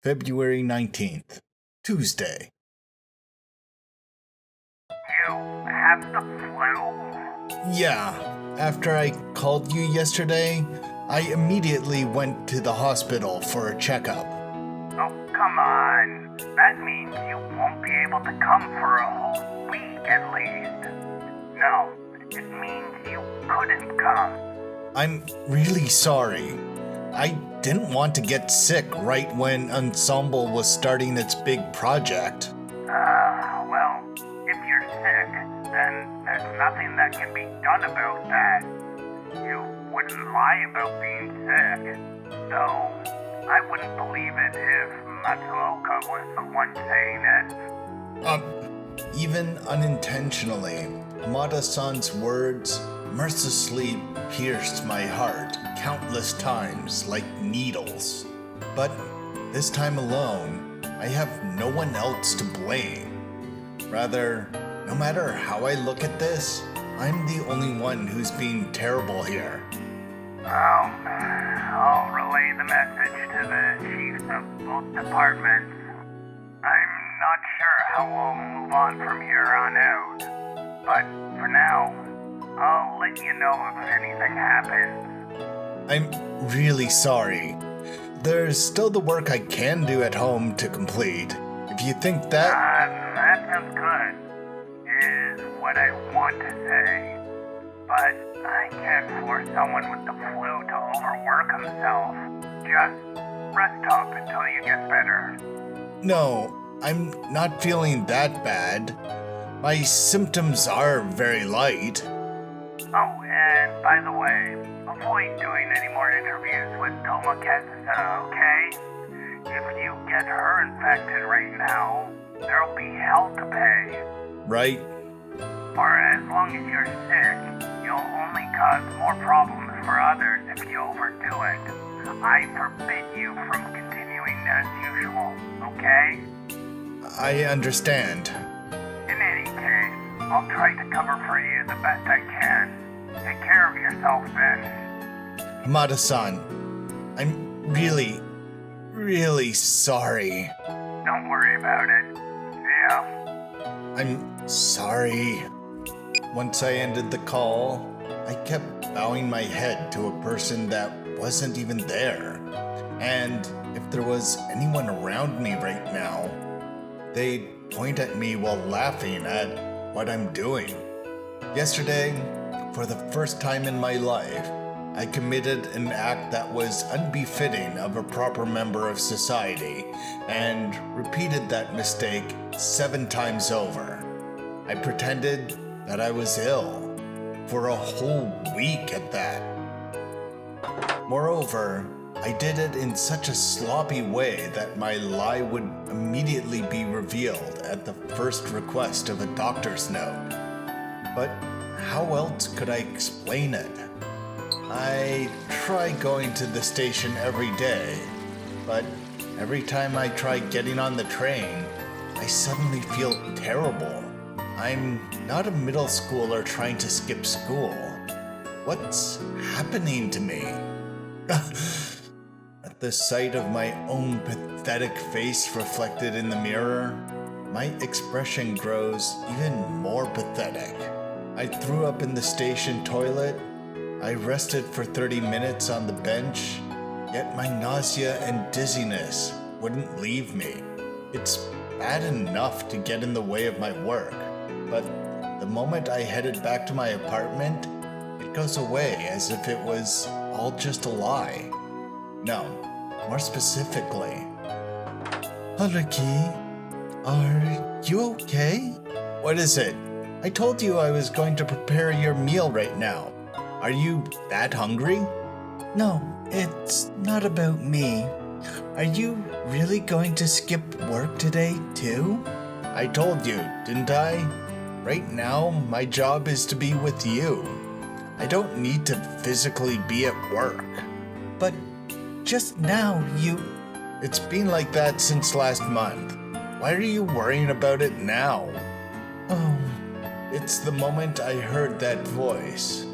February 19th, Tuesday. You have the flu? Yeah, after I called you yesterday, I immediately went to the hospital for a checkup. Oh, come on. That means you won't be able to come for a whole week at least. No, it means you couldn't come. I'm really sorry. I didn't want to get sick right when Ensemble was starting its big project. Well, if you're sick, then there's nothing that can be done about that. You wouldn't lie about being sick, so I wouldn't believe it if Matsuoka was the one saying it. Even unintentionally, Hamada-san's words mercilessly pierced my heart countless times like needles. But this time alone, I have no one else to blame. Rather, no matter how I look at this, I'm the only one who's being terrible here. I'll relay the message to the chiefs of both departments. I'm not sure how we'll move on from here on out, but for now, I'll let you know if anything happens. I'm really sorry. There's still the work I can do at home to complete. If you think that... That sounds good, is what I want to say. But I can't force someone with the flu to overwork himself. Just rest up until you get better. No, I'm not feeling that bad. My symptoms are very light. Oh, and by the way, avoid doing any more interviews with Tomokazusa, okay? If you get her infected right now, there'll be hell to pay. Right? For as long as you're sick, you'll only cause more problems for others if you overdo it. I forbid you from continuing as usual, okay? I understand. In any case, I'll try to cover for you the best I can. Take care of yourself, Ben. Hamada-san, I'm really sorry. Don't worry about it. Yeah. I'm sorry. Once I ended the call, I kept bowing my head to a person that wasn't even there. And if there was anyone around me right now, they'd point at me while laughing at what I'm doing. Yesterday, for the first time in my life, I committed an act that was unbefitting of a proper member of society and repeated that mistake 7 times over. I pretended that I was ill, for a whole week at that. Moreover, I did it in such a sloppy way that my lie would immediately be revealed at the first request of a doctor's note. But how else could I explain it? I try going to the station every day, but every time I try getting on the train, I suddenly feel terrible. I'm not a middle schooler trying to skip school. What's happening to me? At the sight of my own pathetic face reflected in the mirror, my expression grows even more pathetic. I threw up in the station toilet. I rested for 30 minutes on the bench, yet my nausea and dizziness wouldn't leave me. It's bad enough to get in the way of my work, but the moment I headed back to my apartment, it goes away as if it was all just a lie. No, more specifically. Haruki, are you okay? What is it? I told you I was going to prepare your meal right now. Are you that hungry? No, it's not about me. Are you really going to skip work today, too? I told you, didn't I? Right now, my job is to be with you. I don't need to physically be at work. But just now, It's been like that since last month. Why are you worrying about it now? Oh, it's the moment I heard that voice.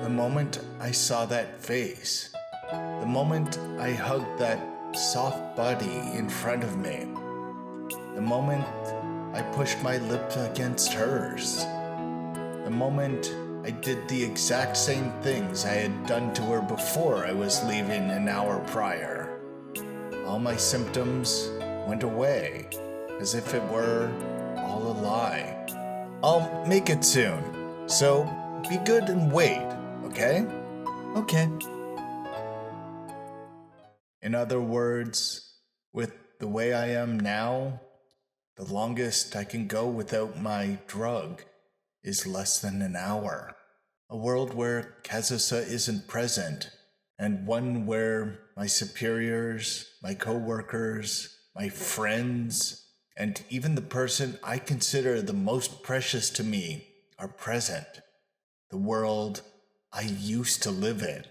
The moment I saw that face, the moment I hugged that soft body in front of me. The moment I pushed my lips against hers. The moment I did the exact same things I had done to her before I was leaving an hour prior. All my symptoms went away, as if it were all a lie. I'll make it soon, so be good and wait, okay? Okay. In other words, with the way I am now, the longest I can go without my drug is less than an hour. A world where Kazusa isn't present, and one where my superiors, my co-workers, my friends, and even the person I consider the most precious to me are present. The world I used to live in.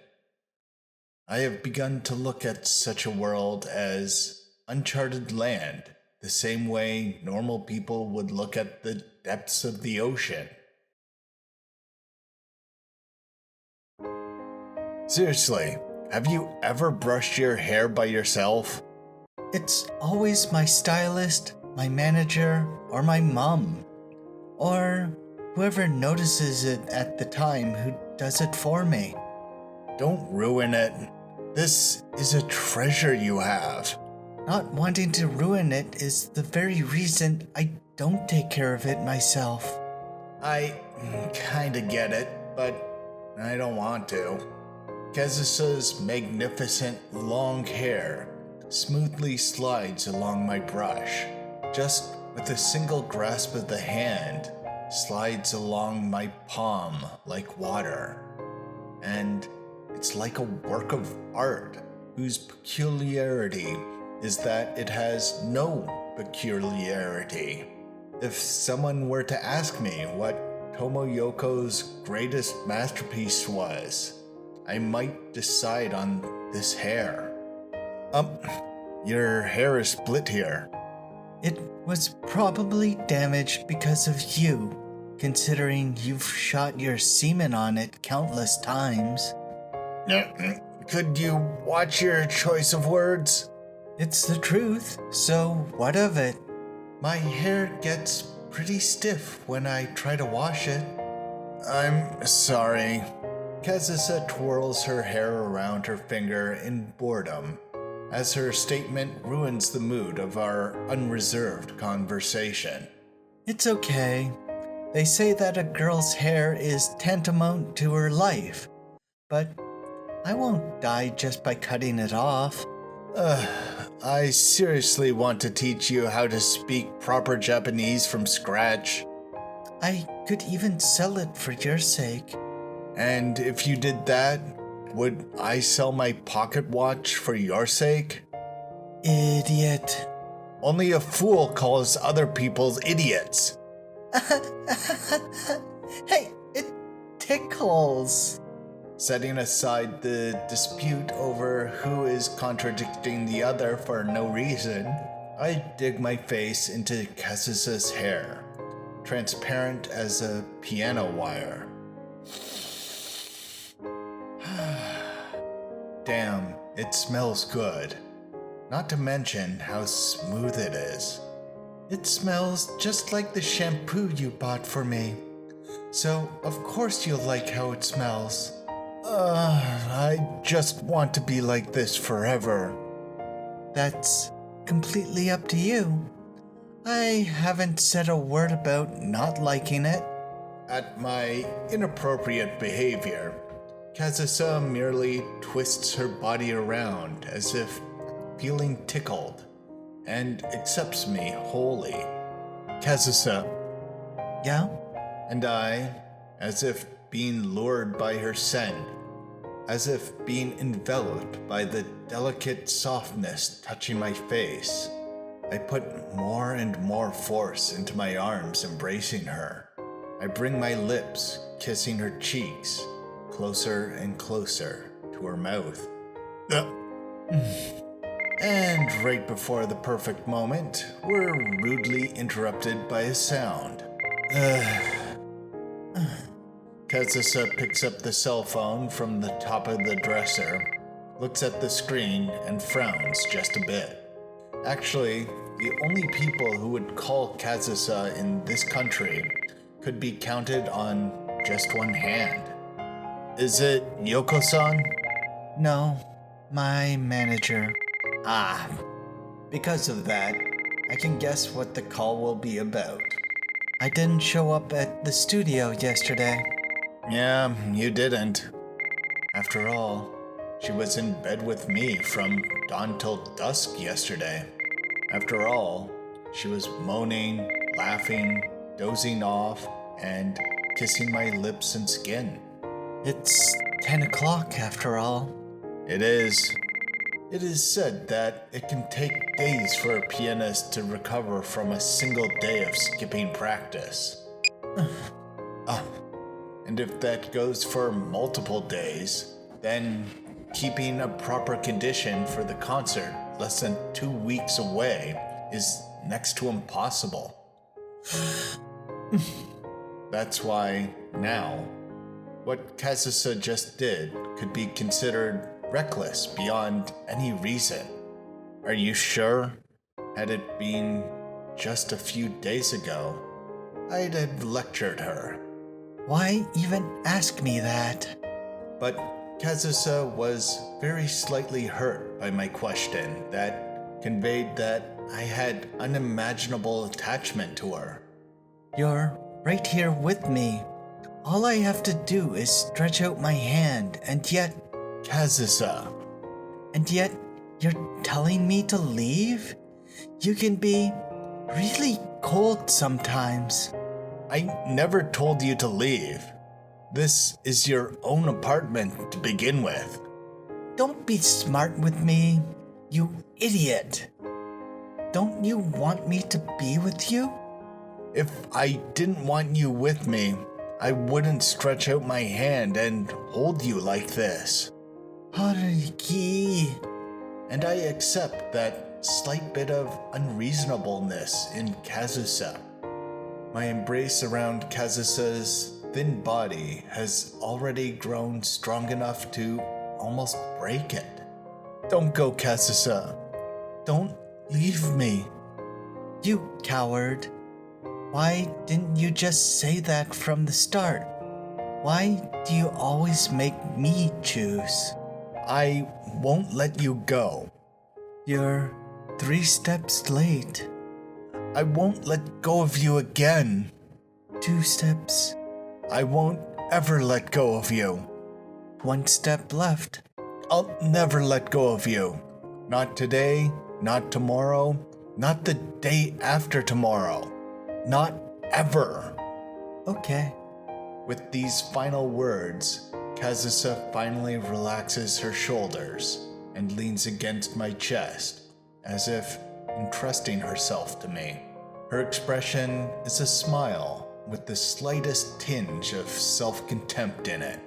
I have begun to look at such a world as uncharted land, the same way normal people would look at the depths of the ocean. Seriously, have you ever brushed your hair by yourself? It's always my stylist, my manager, or my mom. Or whoever notices it at the time who does it for me. Don't ruin it. This is a treasure you have. Not wanting to ruin it is the very reason I don't take care of it myself. I kinda get it, but I don't want to. Kazusa's magnificent long hair smoothly slides along my brush, just with a single grasp of the hand, slides along my palm like water. And it's like a work of art whose peculiarity is that it has no peculiarity. If someone were to ask me what Tomoyoko's greatest masterpiece was, I might decide on this hair. Your hair is split here. It was probably damaged because of you, considering you've shot your semen on it countless times. Could you watch your choice of words? It's the truth, so what of it? My hair gets pretty stiff when I try to wash it. I'm sorry. Kazusa twirls her hair around her finger in boredom, as her statement ruins the mood of our unreserved conversation. It's okay. They say that a girl's hair is tantamount to her life, but I won't die just by cutting it off. I seriously want to teach you how to speak proper Japanese from scratch. I could even sell it for your sake. And if you did that, would I sell my pocket watch for your sake? Idiot. Only a fool calls other people idiots. Hey, it tickles. Setting aside the dispute over who is contradicting the other for no reason, I dig my face into Kazusa's hair, transparent as a piano wire. Damn, it smells good. Not to mention how smooth it is. It smells just like the shampoo you bought for me. So, of course you'll like how it smells. I just want to be like this forever. That's completely up to you. I haven't said a word about not liking it. At my inappropriate behavior, Kazusa merely twists her body around as if feeling tickled, and accepts me wholly. Kazusa. Yeah? And I, as if being lured by her scent, as if being enveloped by the delicate softness touching my face, I put more and more force into my arms embracing her. I bring my lips, kissing her cheeks, closer and closer to her mouth. And right before the perfect moment, we're rudely interrupted by a sound. Kazusa picks up the cell phone from the top of the dresser, looks at the screen and frowns just a bit. Actually, the only people who would call Kazusa in this country could be counted on just one hand. Is it Yoko-san? No, my manager. Ah, Because of that, I can guess what the call will be about. I didn't show up at the studio yesterday. yeah, you didn't. After all, she was in bed with me from dawn till dusk yesterday. After all, she was moaning, laughing, dozing off, and kissing my lips and skin. It's 10 o'clock after all. It is. It is said that it can take days for a pianist to recover from a single day of skipping practice. And if that goes for multiple days, then keeping a proper condition for the concert less than 2 weeks away is next to impossible. That's why now, what Kazusa just did could be considered reckless beyond any reason. Are you sure? Had it been just a few days ago, I'd have lectured her. Why even ask me that? But Kazusa was very slightly hurt by my question that conveyed that I had unimaginable attachment to her. You're right here with me. All I have to do is stretch out my hand, and yet Kazusa, you're telling me to leave? You can be really cold sometimes. I never told you to leave. This is your own apartment to begin with. Don't be smart with me, you idiot. Don't you want me to be with you? If I didn't want you with me, I wouldn't stretch out my hand and hold you like this. Haruki. And I accept that slight bit of unreasonableness in Kazusa. My embrace around Kazusa's thin body has already grown strong enough to almost break it. Don't go, Kazusa. Don't leave me. You coward. Why didn't you just say that from the start? Why do you always make me choose? I won't let you go. You're 3 steps late. I won't let go of you again. 2 steps. I won't ever let go of you. 1 step left. I'll never let go of you. Not today, not tomorrow, not the day after tomorrow. Not ever. Okay. With these final words, Kazusa finally relaxes her shoulders and leans against my chest, as if entrusting herself to me. Her expression is a smile with the slightest tinge of self-contempt in it.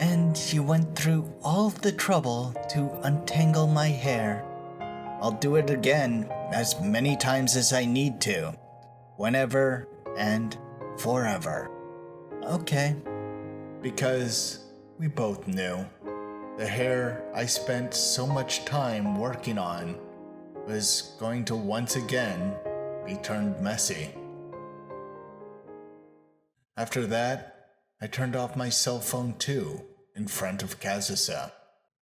And you went through all the trouble to untangle my hair. I'll do it again as many times as I need to. Whenever and forever. Okay. Because we both knew the hair I spent so much time working on was going to once again be turned messy. After that, I turned off my cell phone too, in front of Kazusa.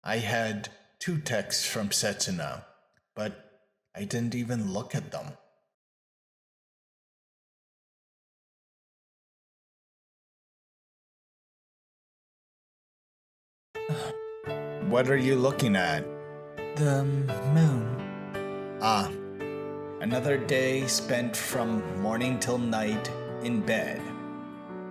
I had 2 texts from Setsuna, but I didn't even look at them. What are you looking at? The moon. Ah, another day spent from morning till night in bed.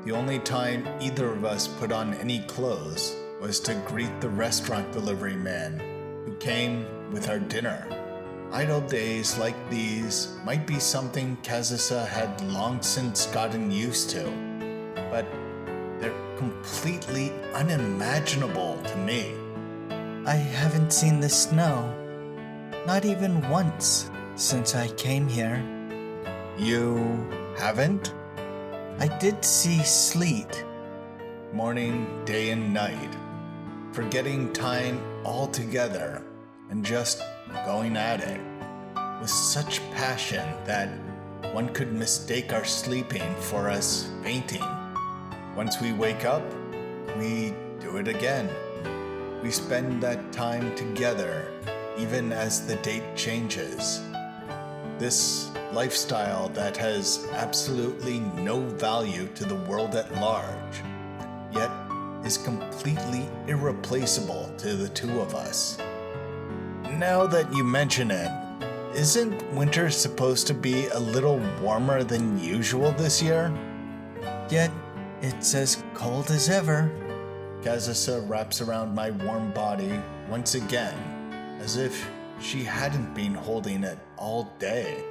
The only time either of us put on any clothes was to greet the restaurant delivery man who came with our dinner. Idle days like these might be something Kazusa had long since gotten used to, but they're completely unimaginable to me. I haven't seen the snow. Not even once since I came here. You haven't? I did see sleet. Morning, day, and night. Forgetting time all together and just going at it with such passion that one could mistake our sleeping for us fainting. Once we wake up, we do it again. We spend that time together, even as the date changes. This lifestyle that has absolutely no value to the world at large, yet is completely irreplaceable to the two of us. Now that you mention it, isn't winter supposed to be a little warmer than usual this year? Yet it's as cold as ever. Kazusa wraps around my warm body once again, as if she hadn't been holding it all day.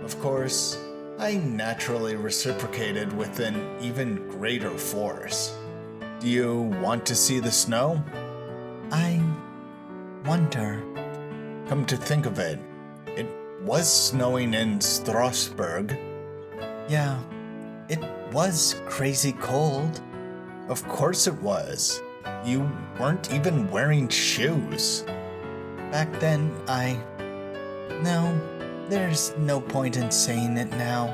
Of course, I naturally reciprocated with an even greater force. Do you want to see the snow? I wonder. Come to think of it, it was snowing in Strasbourg. Yeah, it was crazy cold. Of course it was. You weren't even wearing shoes. Back then, No, there's no point in saying it now.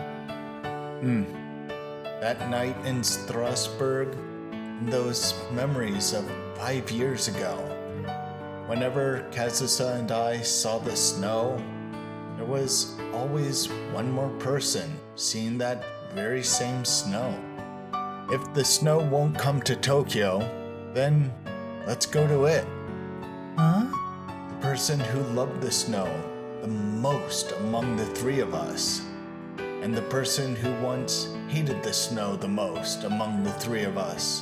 That night in Strasbourg, those memories of 5 years ago. Whenever Kazusa and I saw the snow, there was always one more person seeing that very same snow. If the snow won't come to Tokyo, then let's go to it. Huh? The person who loved the snow the most among the three of us, and the person who once hated the snow the most among the three of us.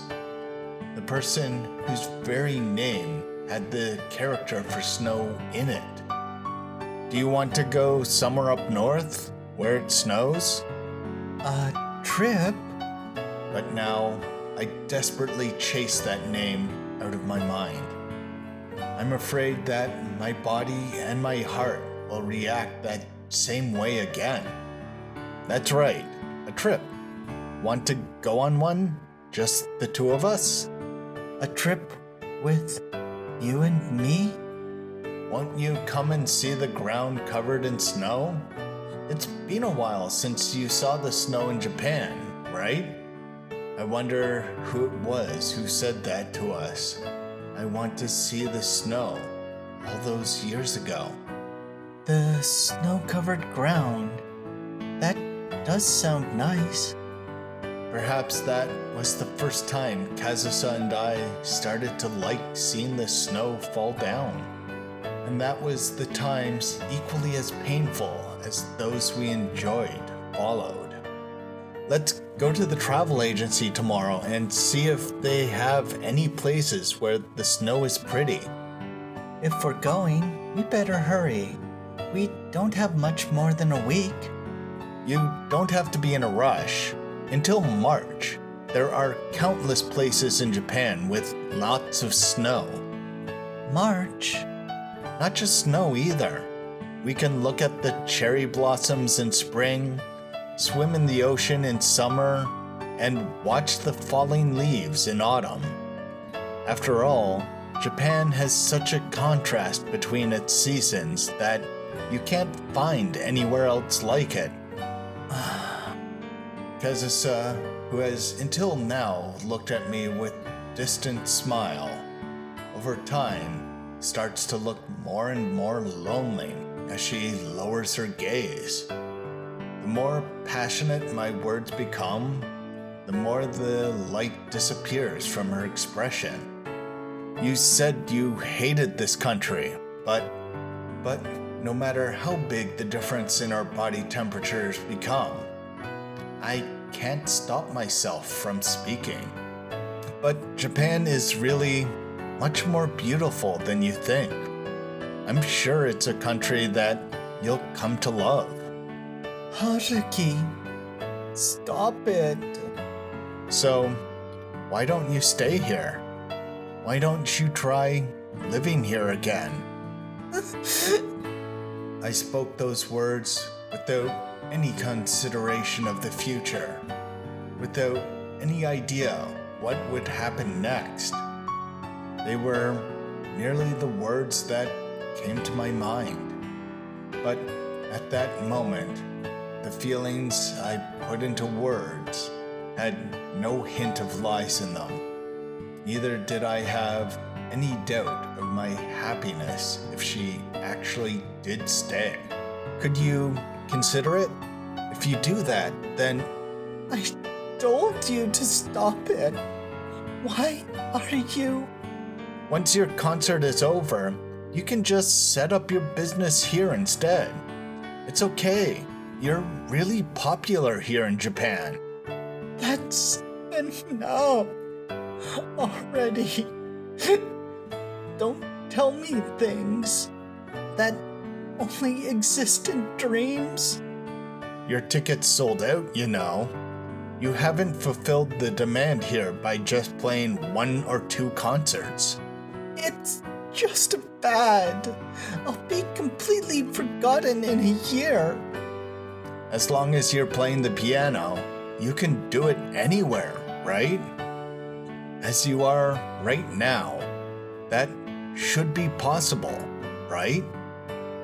The person whose very name had the character for snow in it. Do you want to go somewhere up north, where it snows? A trip? But now, I desperately chase that name out of my mind. I'm afraid that my body and my heart will react that same way again. That's right, a trip. Want to go on one? Just the two of us? A trip with you and me? Won't you come and see the ground covered in snow? It's been a while since you saw the snow in Japan, right? I wonder who it was who said that to us. I want to see the snow all those years ago. The snow-covered ground. That does sound nice. Perhaps that was the first time Kazusa and I started to like seeing the snow fall down. And that was the times equally as painful as those we enjoyed followed. Let's go to the travel agency tomorrow and see if they have any places where the snow is pretty. If we're going, we better hurry. We don't have much more than a week. You don't have to be in a rush. Until March, there are countless places in Japan with lots of snow. March? Not just snow either. We can look at the cherry blossoms in spring, swim in the ocean in summer, and watch the falling leaves in autumn. After all, Japan has such a contrast between its seasons that you can't find anywhere else like it. Kazusa, who has until now looked at me with distant smile, over time starts to look more and more lonely as she lowers her gaze. The more passionate my words become, the more the light disappears from her expression. You said you hated this country, but no matter how big the difference in our body temperatures become, I can't stop myself from speaking. But Japan is really much more beautiful than you think. I'm sure it's a country that you'll come to love. Haruki, stop it. So, why don't you stay here? Why don't you try living here again? I spoke those words without any consideration of the future, without any idea what would happen next. They were merely the words that came to my mind. But at that moment, the feelings I put into words had no hint of lies in them. Neither did I have any doubt of my happiness if she actually did stay. Could you consider it? If you do that, then I told you to stop it. Why are you? once your concert is over, you can just set up your business here instead. It's okay. You're really popular here in Japan. That's enough already. Don't tell me things that only exist in dreams. Your ticket's sold out, you know. You haven't fulfilled the demand here by just playing 1 or 2 concerts. It's just a fad. I'll be completely forgotten in a year. As long as you're playing the piano, you can do it anywhere, right? As you are right now. That should be possible, right?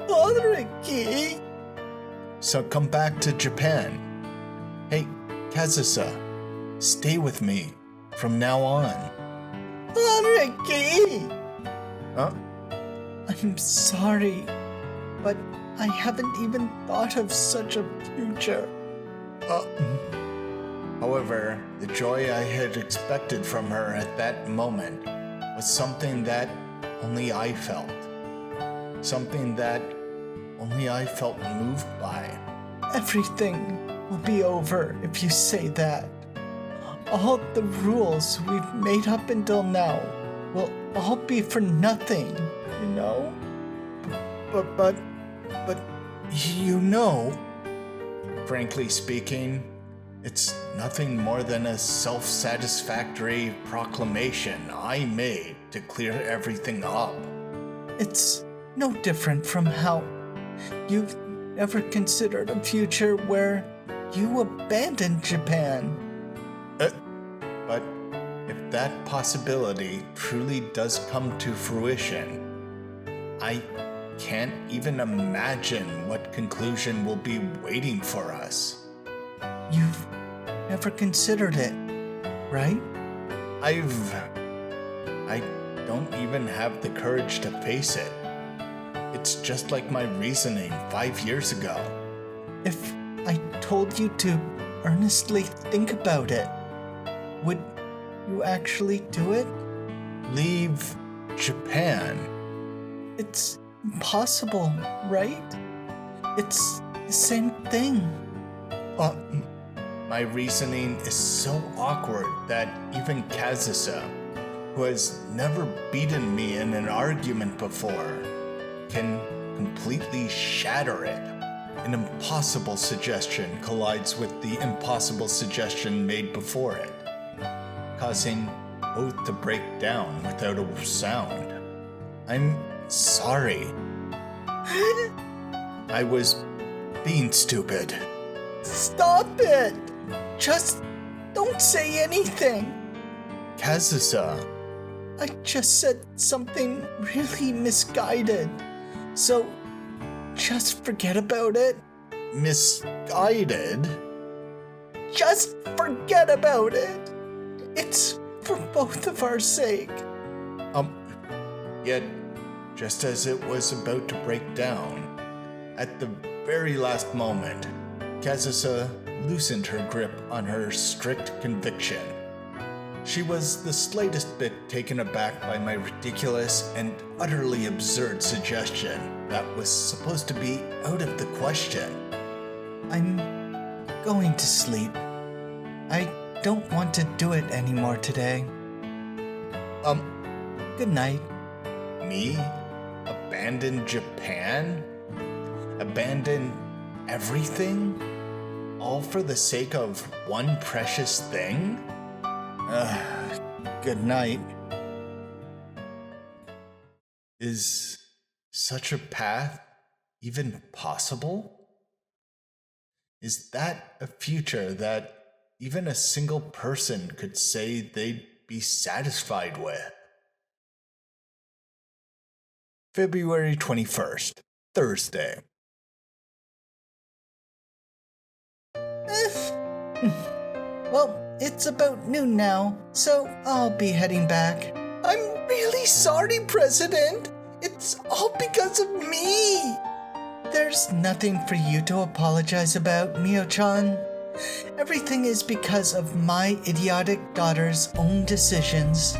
Haruki! So come back to Japan. Hey, Kazusa, stay with me from now on. Haruki! Huh? I'm sorry, but I haven't even thought of such a future. However, the joy I had expected from her at that moment was something that only I felt. Something that only I felt moved by. Everything will be over if you say that. All the rules we've made up until now will all be for nothing, you know? But, you know, frankly speaking, it's nothing more than a self-satisfactory proclamation I made to clear everything up. It's no different from how you've never considered a future where you abandoned Japan. But if that possibility truly does come to fruition, I can't even imagine what conclusion will be waiting for us. You've never considered it, right? I don't even have the courage to face it. It's just like my reasoning 5 years ago. If I told you to earnestly think about it, would you actually do it? Leave Japan. It's impossible, right? It's the same thing. My reasoning is so awkward that even Kazusa, who has never beaten me in an argument before, can completely shatter it. An impossible suggestion collides with the impossible suggestion made before it, causing both to break down without a sound. I'm sorry. I was being stupid. Stop it! Just don't say anything. Kazusa, I just said something really misguided. So, just forget about it. misguided? Just forget about it. It's for both of our sake. Yet, just as it was about to break down, at the very last moment, Kazusa loosened her grip on her strict conviction. She was the slightest bit taken aback by my ridiculous and utterly absurd suggestion that was supposed to be out of the question. I'm going to sleep. I don't want to do it anymore today. Good night. Me? Abandon Japan? Abandon everything? All for the sake of one precious thing? Good night. Is such a path even possible? Is that a future that even a single person could say they'd be satisfied with? February 21st, Thursday. Well, it's about noon now, so I'll be heading back. I'm really sorry, President. It's all because of me. There's nothing for you to apologize about, Mio-chan. Everything is because of my idiotic daughter's own decisions.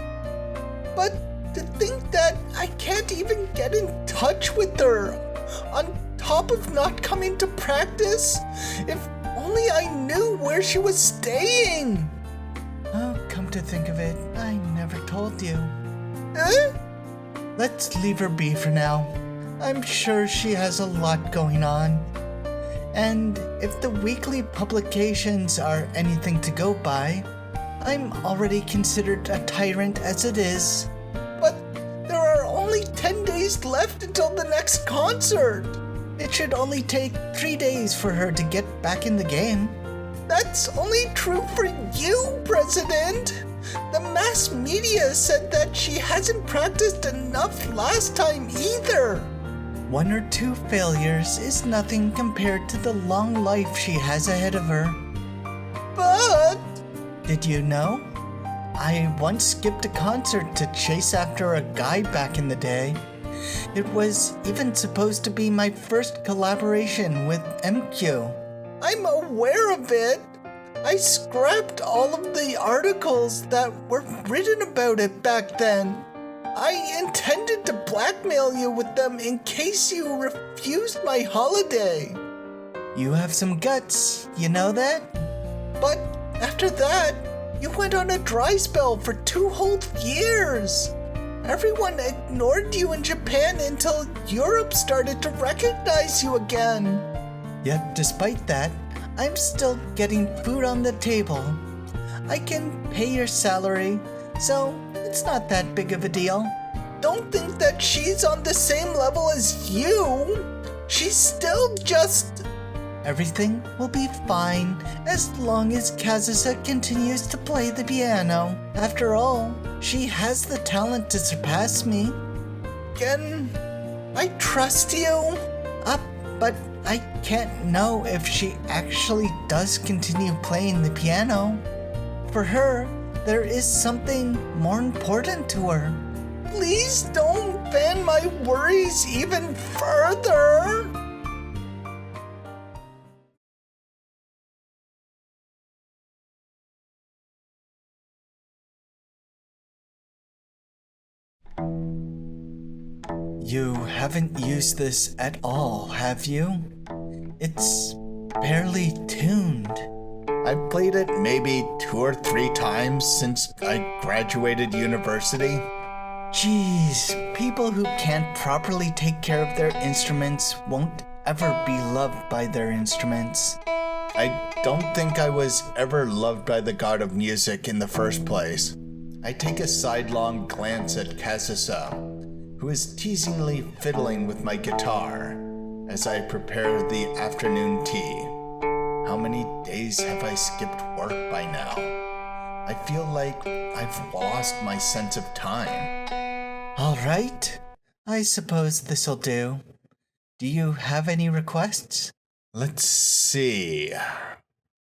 But to think that I can't even get in touch with her, on top of not coming to practice, if only I knew where she was staying. Oh, come to think of it, I never told you. Huh? Let's leave her be for now. I'm sure she has a lot going on. And if the weekly publications are anything to go by, I'm already considered a tyrant as it is. But there are only 10 days left until the next concert. It should only take 3 days for her to get back in the game. That's only true for you, President. The mass media said that she hasn't practiced enough last time either. 1 or 2 failures is nothing compared to the long life she has ahead of her. But Did you know? I once skipped a concert to chase after a guy back in the day. It was even supposed to be my first collaboration with MQ. I'm aware of it. I scrapped all of the articles that were written about it back then. I intended to blackmail you with them in case you refused my holiday. You have some guts, you know that? But after that, you went on a dry spell for 2 whole years. Everyone ignored you in Japan until Europe started to recognize you again. Yet despite that, I'm still getting food on the table. I can pay your salary, so it's not that big of a deal. Don't think that she's on the same level as you. She's still just... Everything will be fine as long as Kazusa continues to play the piano. After all, she has the talent to surpass me. Can I trust you? But I can't know if she actually does continue playing the piano. For her, there is something more important to her. Please don't fan my worries even further. You haven't used this at all, have you? It's barely tuned. I've played it maybe 2 or 3 times since I graduated university. Jeez, people who can't properly take care of their instruments won't ever be loved by their instruments. I don't think I was ever loved by the god of music in the first place. I take a sidelong glance at Kazusa, who is teasingly fiddling with my guitar as I prepare the afternoon tea. How many days have I skipped work by now? I feel like I've lost my sense of time. All right, I suppose this'll do. Do you have any requests? Let's see.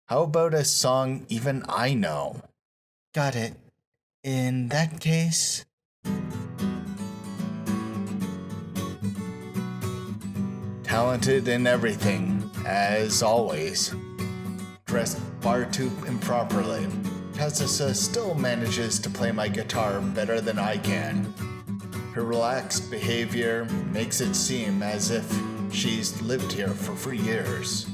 How about a song even I know? Got it. In that case... Talented in everything, as always. Dressed far too improperly, Kazusa still manages to play my guitar better than I can. Her relaxed behavior makes it seem as if she's lived here for years.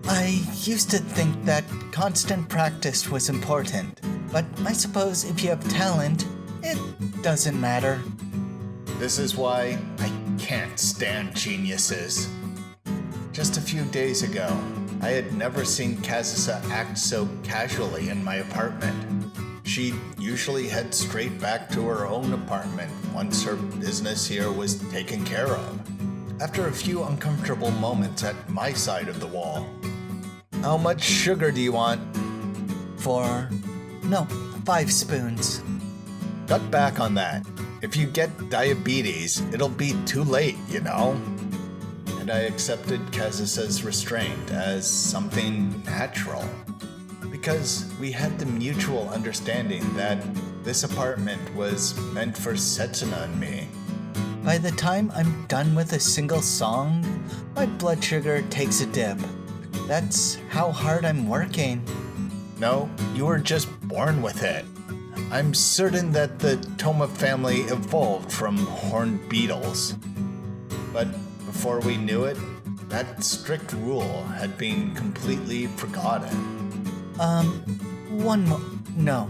I used to think that constant practice was important, but I suppose if you have talent, it doesn't matter. This is why I can't stand geniuses. Just a few days ago, I had never seen Kazusa act so casually in my apartment. She usually heads straight back to her own apartment once her business here was taken care of. After a few uncomfortable moments at my side of the wall. How much sugar do you want? 5 spoons. Cut back on that. If you get diabetes, it'll be too late, you know? And I accepted Kazusa's restraint as something natural. Because we had the mutual understanding that this apartment was meant for Setsuna and me. By the time I'm done with a single song, my blood sugar takes a dip. That's how hard I'm working. No, you were just born with it. I'm certain that the Toma family evolved from horned beetles. But before we knew it, that strict rule had been completely forgotten. One more. No,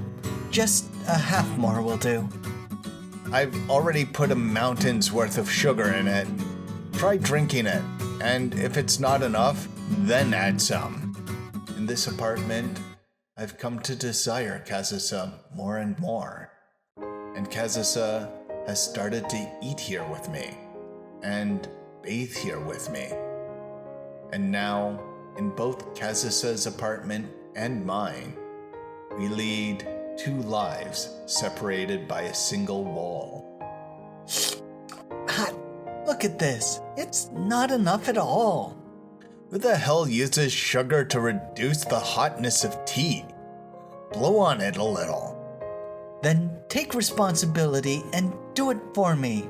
just a half more will do. I've already put a mountain's worth of sugar in it. Try drinking it, and if it's not enough, then add some. In this apartment, I've come to desire Kazusa more and more. And Kazusa has started to eat here with me, and bathe here with me. And now, in both Kazusa's apartment and mine, we lead 2 lives separated by a single wall. Hot. Look at this. It's not enough at all. Who the hell uses sugar to reduce the hotness of tea? Blow on it a little. Then take responsibility and do it for me.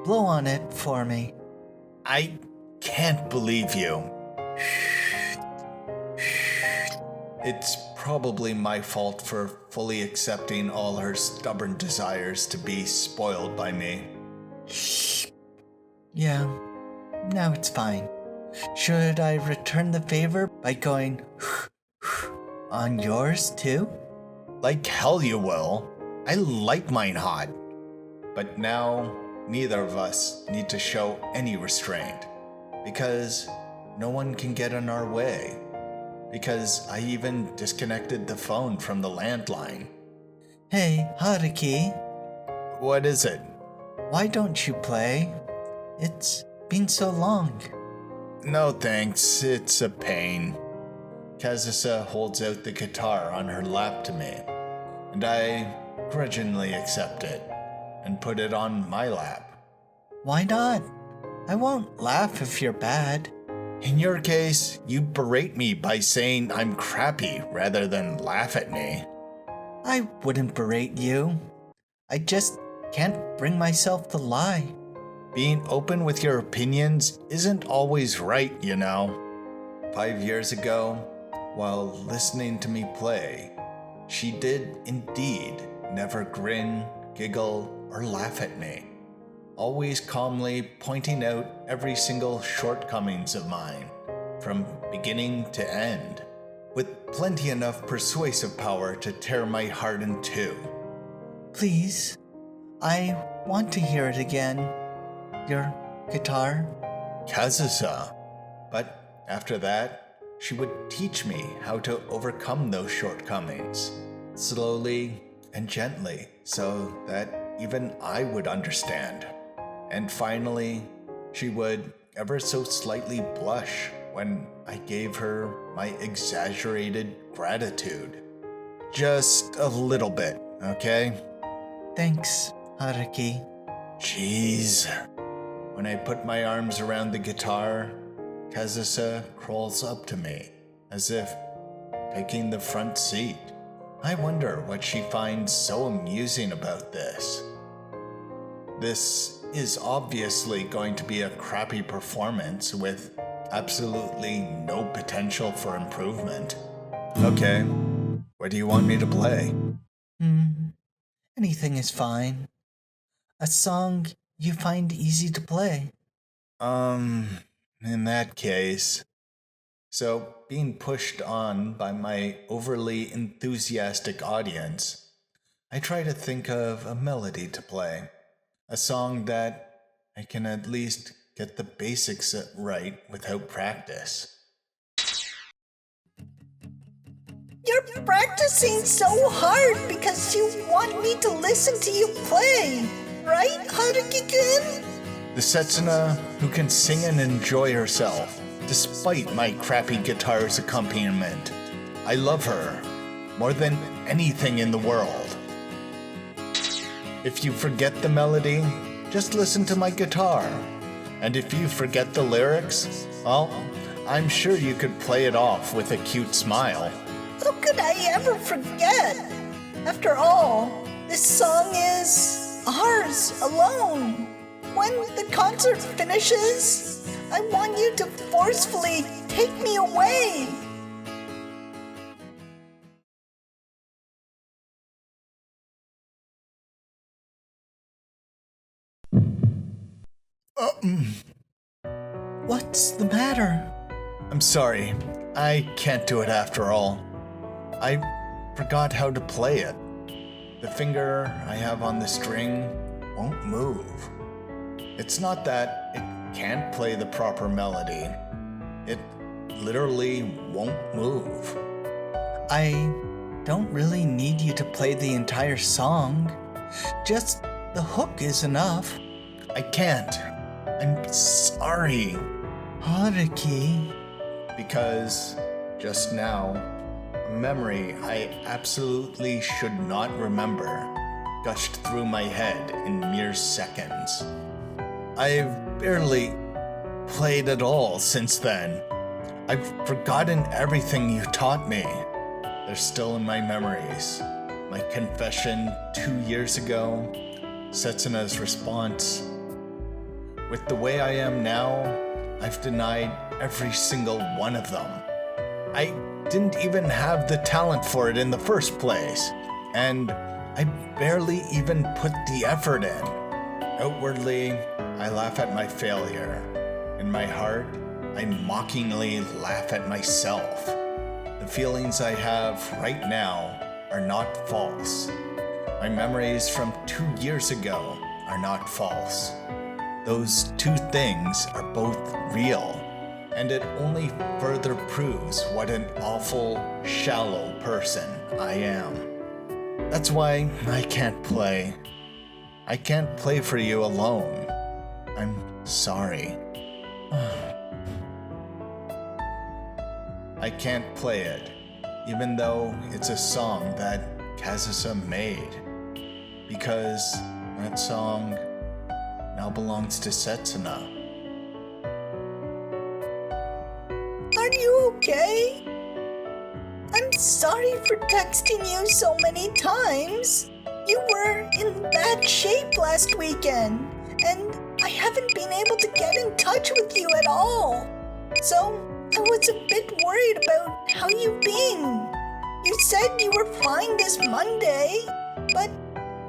Blow on it for me. I can't believe you. It's probably my fault for fully accepting all her stubborn desires to be spoiled by me. Yeah, now it's fine. Should I return the favor by going on yours too? Like hell you will. I like mine hot. But now, neither of us need to show any restraint. Because no one can get in our way. Because I even disconnected the phone from the landline. Hey, Haruki, What is it? why don't you play? It's been so long. No thanks, it's a pain. Kazusa holds out the guitar on her lap to me, and I grudgingly accept it and put it on my lap. Why not? I won't laugh if you're bad. In your case, you berate me by saying I'm crappy rather than laugh at me. I wouldn't berate you. I just can't bring myself to lie. Being open with your opinions isn't always right, you know. 5 years ago, while listening to me play, she did indeed never grin, giggle, or laugh at me, always calmly pointing out every single shortcomings of mine, from beginning to end, with plenty enough persuasive power to tear my heart in two. Please, I want to hear it again. Your guitar? Kazusa. But after that, she would teach me how to overcome those shortcomings, slowly and gently, so that even I would understand. And finally, she would ever so slightly blush when I gave her my exaggerated gratitude. Just a little bit, okay? Thanks, Haruki. Jeez. When I put my arms around the guitar, Kazusa crawls up to me, as if taking the front seat. I wonder what she finds so amusing about this. This is obviously going to be a crappy performance with absolutely no potential for improvement. Okay, what do you want me to play? Anything is fine. A song you find easy to play. In that case. So, being pushed on by my overly enthusiastic audience, I try to think of a melody to play. A song that I can at least get the basics right without practice. You're practicing so hard because you want me to listen to you play, right, Haruki-kun? The Setsuna who can sing and enjoy herself, despite my crappy guitar's accompaniment. I love her more than anything in the world. If you forget the melody, just listen to my guitar. And if you forget the lyrics, well, I'm sure you could play it off with a cute smile. How could I ever forget? After all, this song is ours alone. When the concert finishes, I want you to forcefully take me away. What's the matter? I'm sorry, I can't do it after all. I forgot how to play it. The finger I have on the string won't move. It's not that it can't play the proper melody. It literally won't move. I don't really need you to play the entire song. Just the hook is enough. I can't. I'm sorry. Haruki. Because just now, a memory I absolutely should not remember gushed through my head in mere seconds. I've barely played at all since then. I've forgotten everything you taught me. They're still in my memories. My confession 2 years ago, Setsuna's response. With the way I am now, I've denied every single one of them. I didn't even have the talent for it in the first place, and I barely even put the effort in. Outwardly, I laugh at my failure. In my heart, I mockingly laugh at myself. The feelings I have right now are not false. My memories from 2 years ago are not false. Those two things are both real, and it only further proves what an awful, shallow person I am. That's why I can't play. I can't play for you alone. I'm sorry. I can't play it, even though it's a song that Kazusa made, because that song now belongs to Setsuna. Are you okay? I'm sorry for texting you so many times. You were in bad shape last weekend, and I haven't been able to get in touch with you at all. So I was a bit worried about how you've been. You said you were fine this Monday, but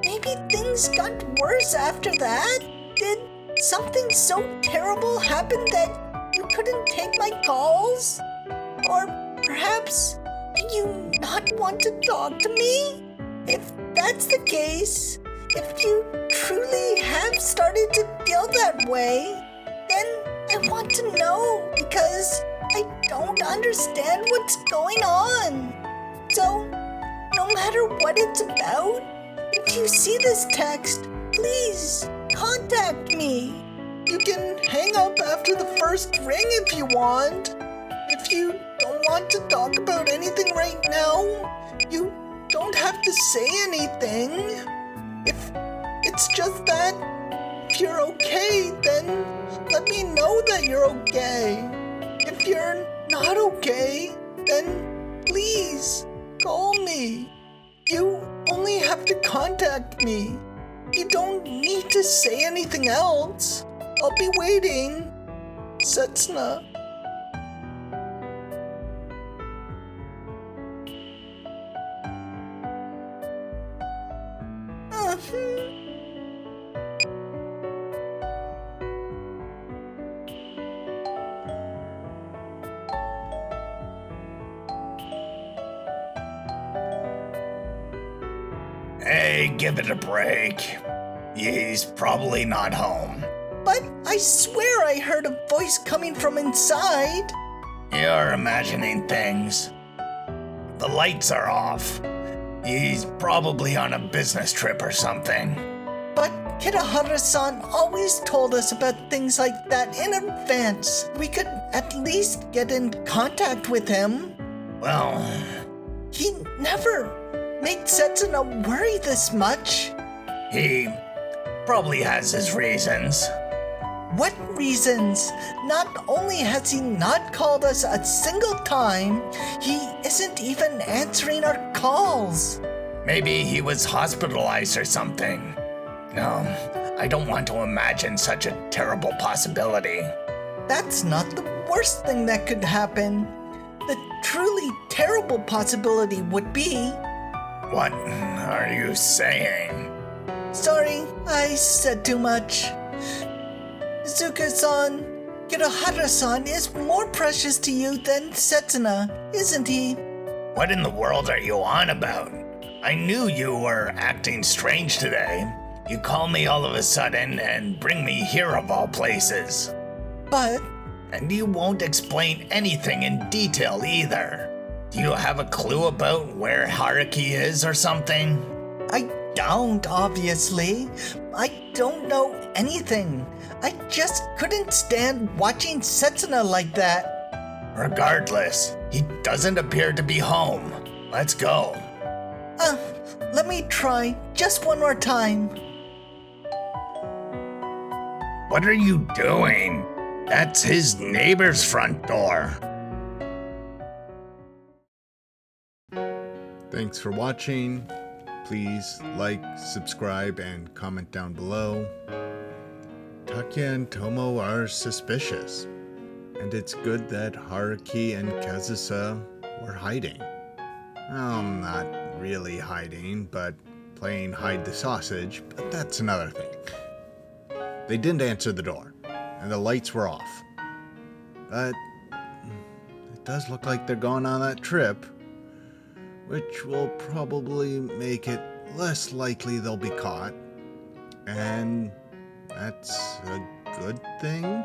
maybe things got worse after that? Did something so terrible happen that you couldn't take my calls? Or perhaps do you not want to talk to me? If that's the case, if you truly have started to feel that way, then I want to know, because I don't understand what's going on. So, no matter what it's about, if you see this text, please contact me. You can hang up after the first ring if you want. If you don't want to talk about anything right now, you don't have to say anything. If it's just that, if you're okay, then let me know that you're okay. If you're not okay, then please call me. You only have to contact me. You don't need to say anything else. I'll be waiting. Setsuna. Hey, give it a break. He's probably not home. But I swear I heard a voice coming from inside. You're imagining things. The lights are off. He's probably on a business trip or something. But Kirahara-san always told us about things like that in advance. We could at least get in contact with him. Well, He never made Setsuna worry this much. He probably has his reasons. What reasons? Not only has he not called us a single time, he isn't even answering our calls. Maybe he was hospitalized or something. No, I don't want to imagine such a terrible possibility. That's not the worst thing that could happen. The truly terrible possibility would be... What are you saying? Sorry, I said too much. Izuka-san, Kirohara-san is more precious to you than Setsuna, isn't he? What in the world are you on about? I knew you were acting strange today. You call me all of a sudden and bring me here of all places. But... And you won't explain anything in detail either. Do you have a clue about where Haruki is or something? I don't, obviously. I don't know anything. I just couldn't stand watching Setsuna like that. Regardless, he doesn't appear to be home. Let's go. Let me try just one more time. What are you doing? That's his neighbor's front door. Thanks for watching. Please like, subscribe, and comment down below. Takuya and Tomo are suspicious, and it's good that Haruki and Kazusa were hiding. Not really hiding, but playing hide the sausage, but that's another thing. They didn't answer the door, and the lights were off. But it does look like they're going on that trip, which will probably make it less likely they'll be caught. And that's a good thing?